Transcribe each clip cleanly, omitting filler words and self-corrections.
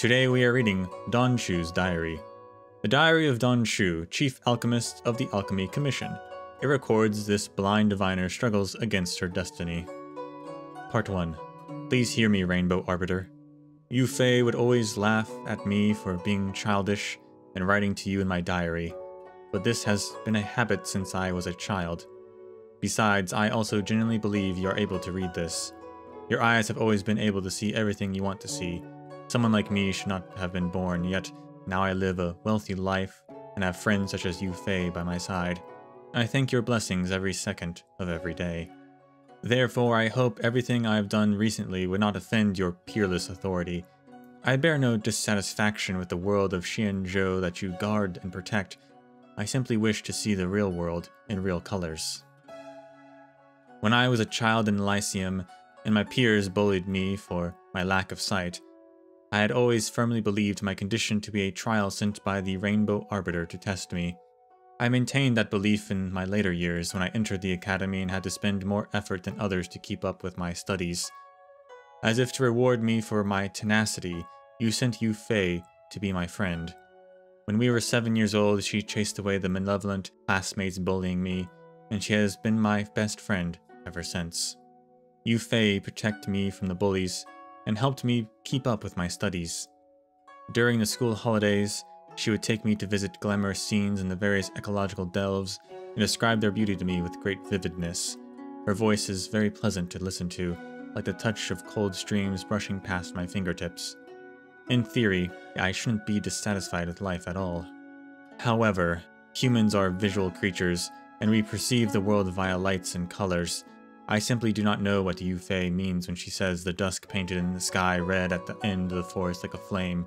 Today we are reading Don Shu's diary. The diary of Don Shu, chief alchemist of the Alchemy Commission. It records this blind diviner struggles against her destiny. Part 1. Please hear me, Rainbow Arbiter. Yu Fei would always laugh at me for being childish and writing to you in my diary, but this has been a habit since I was a child. Besides, I also genuinely believe you are able to read this. Your eyes have always been able to see everything you want to see. Someone like me should not have been born, yet now I live a wealthy life and have friends such as Yu Fei by my side. I thank your blessings every second of every day. Therefore, I hope everything I have done recently would not offend your peerless authority. I bear no dissatisfaction with the world of Xianzhou that you guard and protect. I simply wish to see the real world in real colors. When I was a child in Lyceum, and my peers bullied me for my lack of sight, I had always firmly believed my condition to be a trial sent by the Rainbow Arbiter to test me. I maintained that belief in my later years when I entered the academy and had to spend more effort than others to keep up with my studies. As if to reward me for my tenacity, you sent Yu Fei to be my friend. When we were 7 years old, she chased away the malevolent classmates bullying me, and she has been my best friend ever since. Yu Fei protected me from the bullies and helped me keep up with my studies. During the school holidays, she would take me to visit glamorous scenes in the various ecological delves and describe their beauty to me with great vividness. Her voice is very pleasant to listen to, like the touch of cold streams brushing past my fingertips. In theory, I shouldn't be dissatisfied with life at all. However, humans are visual creatures, and we perceive the world via lights and colors. I simply do not know what Yu Fei means when she says the dusk painted in the sky red at the end of the forest like a flame.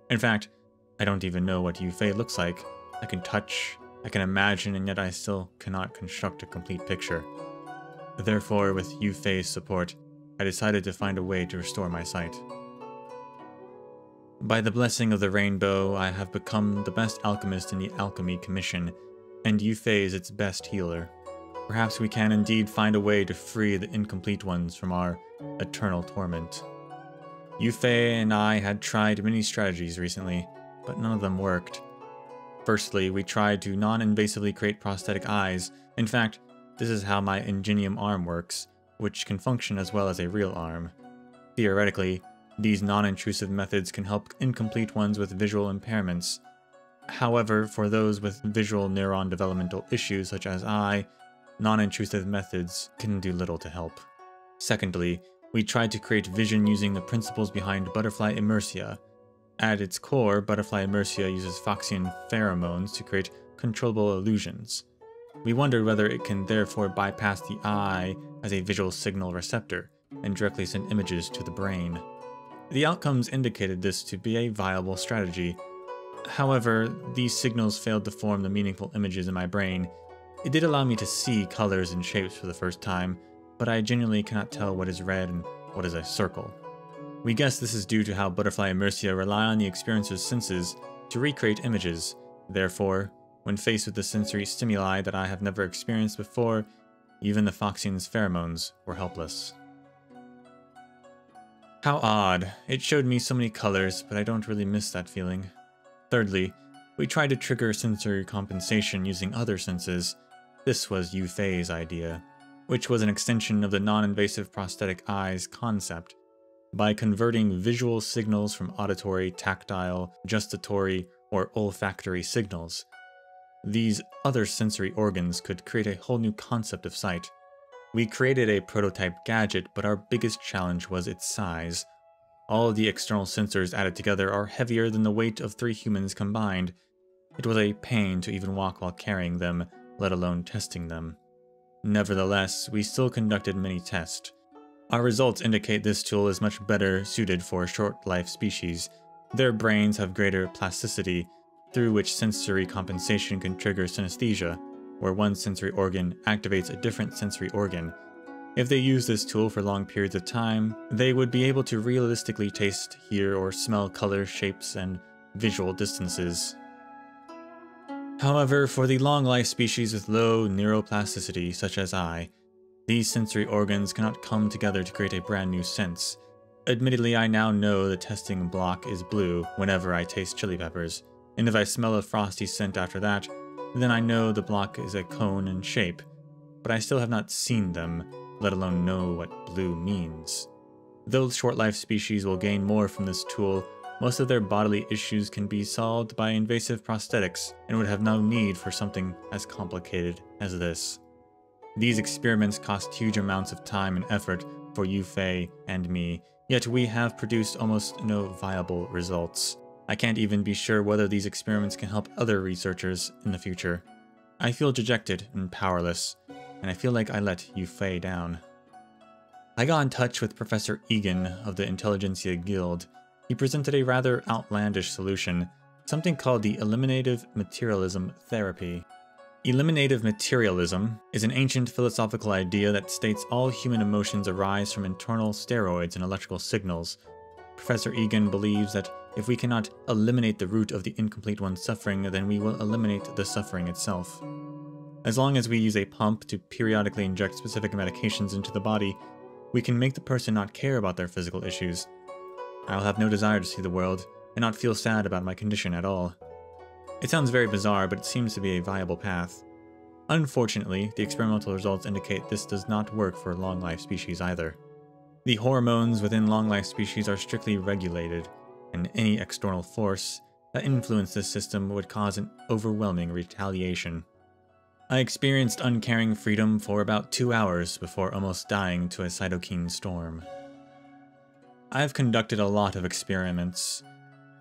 In fact, I don't even know what Yu Fei looks like. I can touch, I can imagine, and yet I still cannot construct a complete picture. Therefore, with Yu Fei's support, I decided to find a way to restore my sight. By the blessing of the rainbow, I have become the best alchemist in the Alchemy Commission, and Yu Fei is its best healer. Perhaps we can indeed find a way to free the incomplete ones from our eternal torment. Yu Fei and I had tried many strategies recently, but none of them worked. Firstly, we tried to non-invasively create prosthetic eyes. In fact, this is how my ingenium arm works, which can function as well as a real arm. Theoretically, these non-intrusive methods can help incomplete ones with visual impairments. However, for those with visual neuron developmental issues such as I, non-intrusive methods can do little to help. Secondly, we tried to create vision using the principles behind butterfly immersia. At its core, butterfly immersia uses Foxian pheromones to create controllable illusions. We wondered whether it can therefore bypass the eye as a visual signal receptor and directly send images to the brain. The outcomes indicated this to be a viable strategy. However, these signals failed to form the meaningful images in my brain. It did allow me to see colors and shapes for the first time, but I genuinely cannot tell what is red and what is a circle. We guess this is due to how butterfly immersia rely on the experiencer's senses to recreate images. Therefore, when faced with the sensory stimuli that I have never experienced before, even the Foxian's pheromones were helpless. How odd. It showed me so many colors, but I don't really miss that feeling. Thirdly, we tried to trigger sensory compensation using other senses. This was Yu Fei's idea, which was an extension of the non-invasive prosthetic eyes concept. By converting visual signals from auditory, tactile, gustatory, or olfactory signals, these other sensory organs could create a whole new concept of sight. We created a prototype gadget, but our biggest challenge was its size. All of the external sensors added together are heavier than the weight of 3 humans combined. It was a pain to even walk while carrying them, let alone testing them. Nevertheless, we still conducted many tests. Our results indicate this tool is much better suited for short-life species. Their brains have greater plasticity, through which sensory compensation can trigger synesthesia, where one sensory organ activates a different sensory organ. If they use this tool for long periods of time, they would be able to realistically taste, hear, or smell color, shapes, and visual distances. However, for the long-life species with low neuroplasticity, such as I, these sensory organs cannot come together to create a brand new sense. Admittedly, I now know the testing block is blue whenever I taste chili peppers, and if I smell a frosty scent after that, then I know the block is a cone in shape, but I still have not seen them, let alone know what blue means. Though short-life species will gain more from this tool, most of their bodily issues can be solved by invasive prosthetics and would have no need for something as complicated as this. These experiments cost huge amounts of time and effort for Yufei and me, yet we have produced almost no viable results. I can't even be sure whether these experiments can help other researchers in the future. I feel dejected and powerless, and I feel like I let Yufei down. I got in touch with Professor Egan of the Intelligentsia Guild. He presented a rather outlandish solution, something called the Eliminative Materialism Therapy. Eliminative materialism is an ancient philosophical idea that states all human emotions arise from internal steroids and electrical signals. Professor Egan believes that if we cannot eliminate the root of the incomplete one's suffering, then we will eliminate the suffering itself. As long as we use a pump to periodically inject specific medications into the body, we can make the person not care about their physical issues. I will have no desire to see the world, and not feel sad about my condition at all. It sounds very bizarre, but it seems to be a viable path. Unfortunately, the experimental results indicate this does not work for long-life species either. The hormones within long-life species are strictly regulated, and any external force that influences this system would cause an overwhelming retaliation. I experienced uncaring freedom for about 2 hours before almost dying to a cytokine storm. I have conducted a lot of experiments.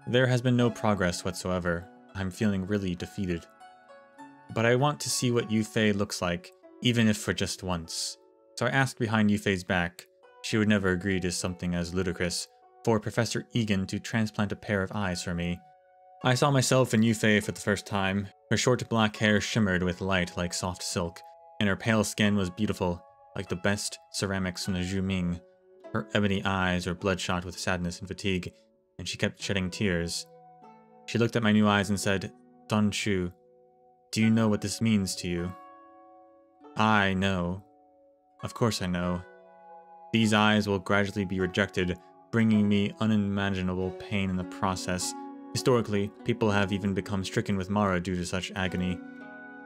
There has been no progress whatsoever. I'm feeling really defeated. But I want to see what Yufei looks like, even if for just once. So I asked behind Yufei's back. She would never agree to something as ludicrous, for Professor Egan to transplant a pair of eyes for me. I saw myself in Yufei for the first time. Her short black hair shimmered with light like soft silk, and her pale skin was beautiful, like the best ceramics from the Zhu Ming. Her ebony eyes were bloodshot with sadness and fatigue, and she kept shedding tears. She looked at my new eyes and said, "Don Shu, do you know what this means to you?" I know. Of course I know. These eyes will gradually be rejected, bringing me unimaginable pain in the process. Historically, people have even become stricken with Mara due to such agony.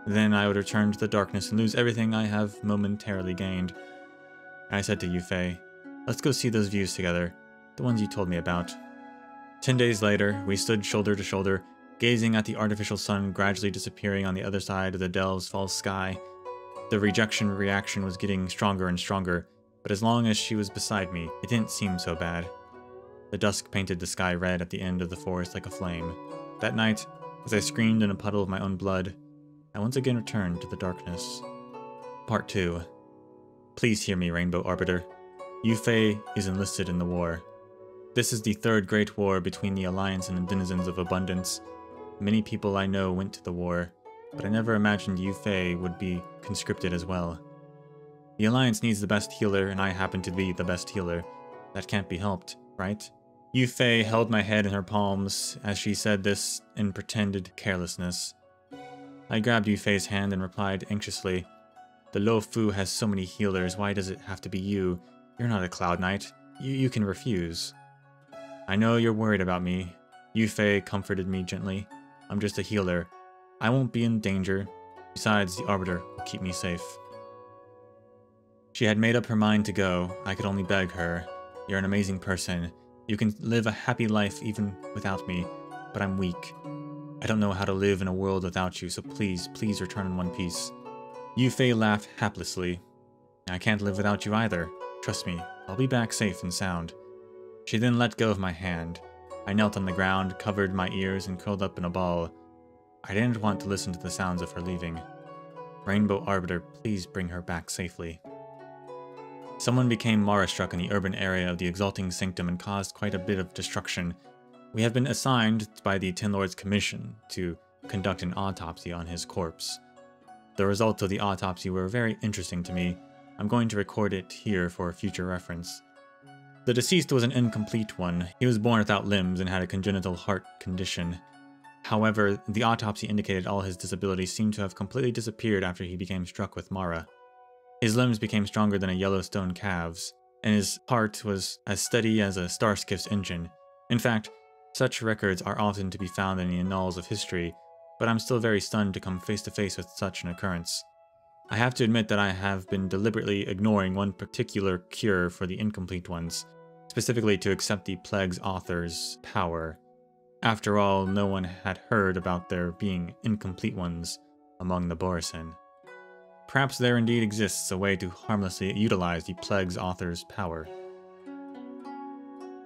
Then I would return to the darkness and lose everything I have momentarily gained. I said to Yufei, "Let's go see those views together, the ones you told me about." 10 days later, we stood shoulder to shoulder, gazing at the artificial sun gradually disappearing on the other side of the delve's false sky. The rejection reaction was getting stronger and stronger, but as long as she was beside me, it didn't seem so bad. The dusk painted the sky red at the end of the forest like a flame. That night, as I screamed in a puddle of my own blood, I once again returned to the darkness. Part 2. Please hear me, Rainbow Arbiter. Yufei is enlisted in the war. This is the third great war between the Alliance and the denizens of Abundance. Many people I know went to the war, but I never imagined Yufei would be conscripted as well. The Alliance needs the best healer, and I happen to be the best healer. That can't be helped, right? Yufei held my head in her palms as she said this in pretended carelessness. I grabbed Yufei's hand and replied anxiously, "The Lo Fu has so many healers, why does it have to be you? You're not a Cloud Knight. You can refuse." "I know you're worried about me." Yufei comforted me gently. "I'm just a healer. I won't be in danger. Besides, the Arbiter will keep me safe." She had made up her mind to go. I could only beg her. "You're an amazing person. You can live a happy life even without me, but I'm weak. I don't know how to live in a world without you, so please, please return in one piece." Yufei laughed haplessly. "I can't live without you either. Trust me, I'll be back safe and sound." She then let go of my hand. I knelt on the ground, covered my ears, and curled up in a ball. I didn't want to listen to the sounds of her leaving. "Rainbow Arbiter, please bring her back safely." Someone became Mara-struck in the urban area of the Exalting Sanctum and caused quite a bit of destruction. We have been assigned by the Ten Lords Commission to conduct an autopsy on his corpse. The results of the autopsy were very interesting to me. I'm going to record it here for future reference. The deceased was an incomplete one. He was born without limbs and had a congenital heart condition. However, the autopsy indicated all his disabilities seemed to have completely disappeared after he became struck with Mara. His limbs became stronger than a Yellowstone calf's. and his heart was as steady as a starskiff's engine. In fact, such records are often to be found in the annals of history, but I'm still very stunned to come face to face with such an occurrence. I have to admit that I have been deliberately ignoring one particular cure for the incomplete ones, specifically to accept the plague's author's power. After all, no one had heard about there being incomplete ones among the Borisin. Perhaps there indeed exists a way to harmlessly utilize the plague's author's power.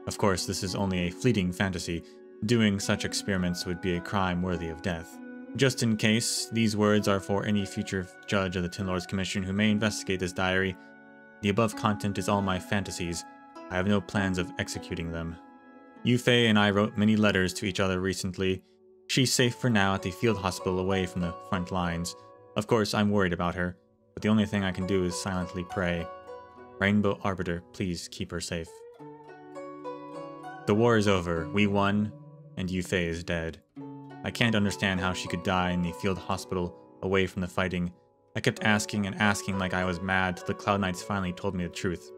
Of course, this is only a fleeting fantasy. Doing such experiments would be a crime worthy of death. Just in case, these words are for any future judge of the Tin Lords Commission who may investigate this diary. The above content is all my fantasies. I have no plans of executing them. Yufei and I wrote many letters to each other recently. She's safe for now at the field hospital away from the front lines. Of course, I'm worried about her, but the only thing I can do is silently pray. Rainbow Arbiter, please keep her safe. The war is over, we won, and Yufei is dead. I can't understand how she could die in the field hospital, away from the fighting. I kept asking and asking like I was mad till the Cloud Knights finally told me the truth.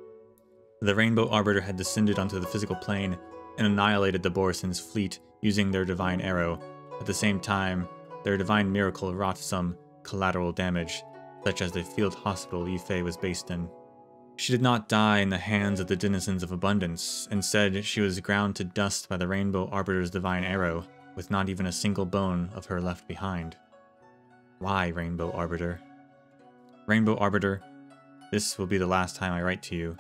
The Rainbow Arbiter had descended onto the physical plane and annihilated the Borisin's fleet using their divine arrow. At the same time, their divine miracle wrought some collateral damage, such as the field hospital Yufei was based in. She did not die in the hands of the denizens of abundance. Instead, she was ground to dust by the Rainbow Arbiter's divine arrow, with not even a single bone of her left behind. Why, Rainbow Arbiter? Rainbow Arbiter, this will be the last time I write to you.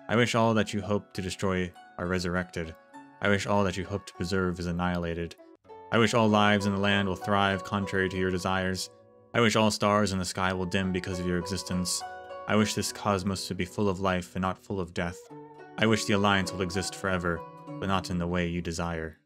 I wish all that you hope to destroy are resurrected. I wish all that you hope to preserve is annihilated. I wish all lives in the land will thrive contrary to your desires. I wish all stars in the sky will dim because of your existence. I wish this cosmos to be full of life and not full of death. I wish the Alliance will exist forever, but not in the way you desire.